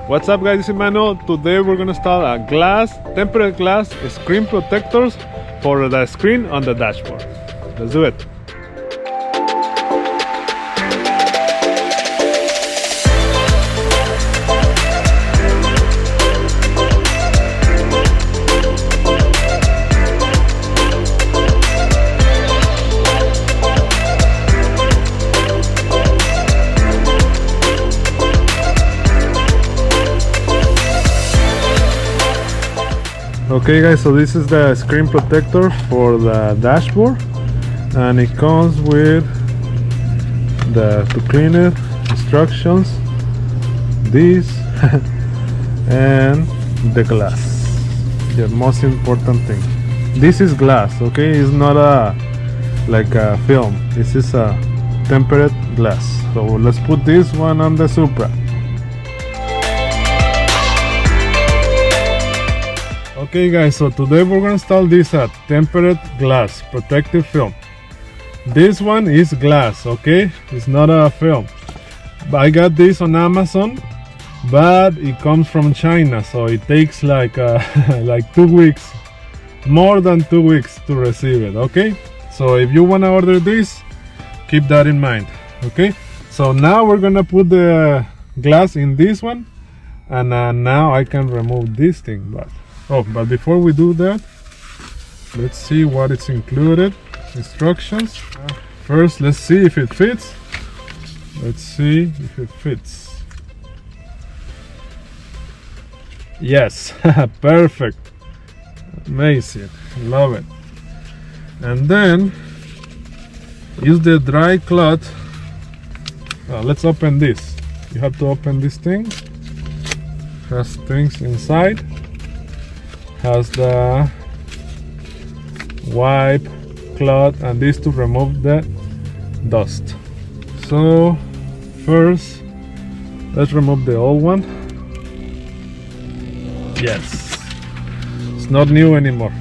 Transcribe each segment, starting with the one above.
What's up guys, it's Emmanuel. Today we're gonna install a tempered glass screen protectors for the screen on the dashboard. Let's do it. Okay guys, so this is the screen protector for the dashboard, and it comes with the to clean it instructions, this and the glass, the most important thing. This is glass, okay? It's not like a film. This is a tempered glass. So let's put this one on the Supra. Okay guys, so today we're gonna install this tempered glass protective film. This one is glass, okay? It's not a film. But I got this on Amazon, but it comes from China, so it takes like 2 weeks, more than 2 weeks to receive it, okay? So if you wanna order this, keep that in mind, okay? So now we're gonna put the glass in this one, and now I can remove this thing, but before we do that, let's see what it's included. Instructions. First, let's see if it fits. Let's see if it fits. Yes, perfect. Amazing. Love it. And then use the dry cloth. Let's open this. You have to open this thing. Has things inside. Has the wipe cloth and this to remove the dust. So first, let's remove the old one. Yes, it's not new anymore.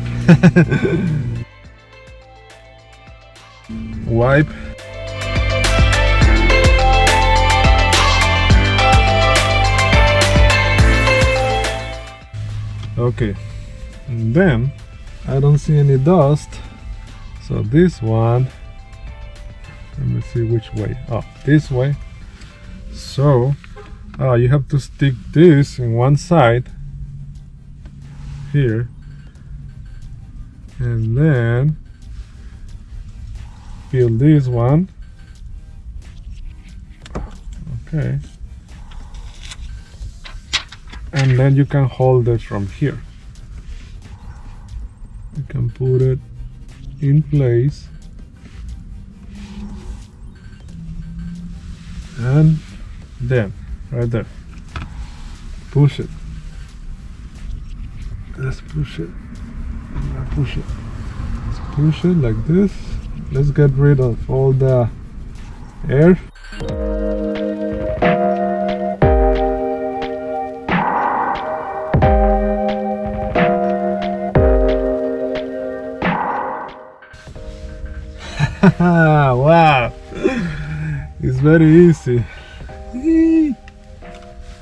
Wipe. Okay. And then I don't see any dust, so this one, let me see which way. This way. So you have to stick this in one side here, and then peel this one. Okay, and then you can hold it from here. You can put it in place, and then right there, push it. Let's push it. Push it. Let's push it like this. Let's get rid of all the air. Wow, it's very easy.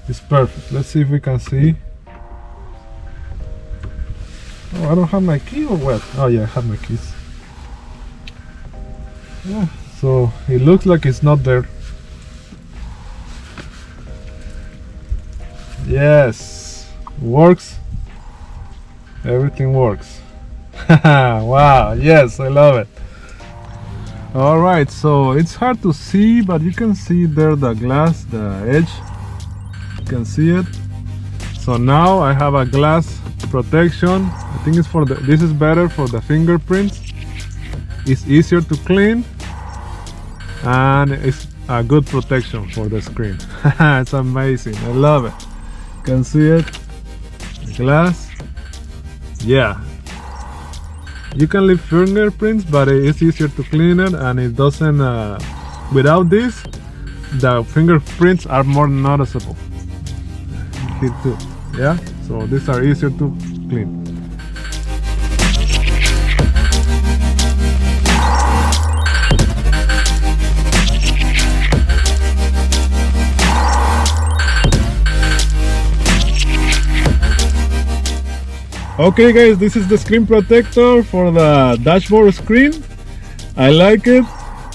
It's perfect. Let's see if we can see. Oh, I don't have my key or what? Oh yeah, I have my keys. Yeah, so it looks like it's not there. Yes, works. Everything works. Wow, yes, I love it. Alright, so it's hard to see, but you can see there the glass, the edge. You can see it. So now I have a glass protection. I think it's for this is better for the fingerprints. It's easier to clean, and it's a good protection for the screen. It's amazing. I love it. You can see it. The glass. Yeah. You can leave fingerprints, but it's easier to clean it, and it doesn't, without this, the fingerprints are more noticeable. Here too, yeah? So these are easier to clean. Okay guys, this is the screen protector for the dashboard screen. I like it,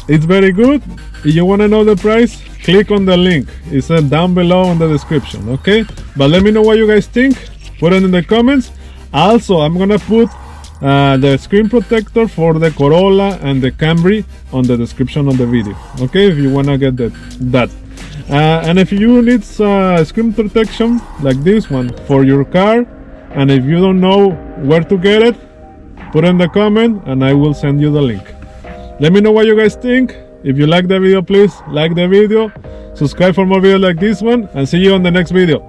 it's very good. If you want to know the price, click on the link, it's down below in the description. Okay, but let me know what you guys think, put it in the comments. Also, I'm gonna put the screen protector for the Corolla and the Camry on the description of the video. Okay, if you want to get that. And if you need screen protection like this one for your car, and if you don't know where to get it, put in the comment and I will send you the link. Let me know what you guys think. If you like the video, please like the video, subscribe for more videos like this one, and see you on the next video.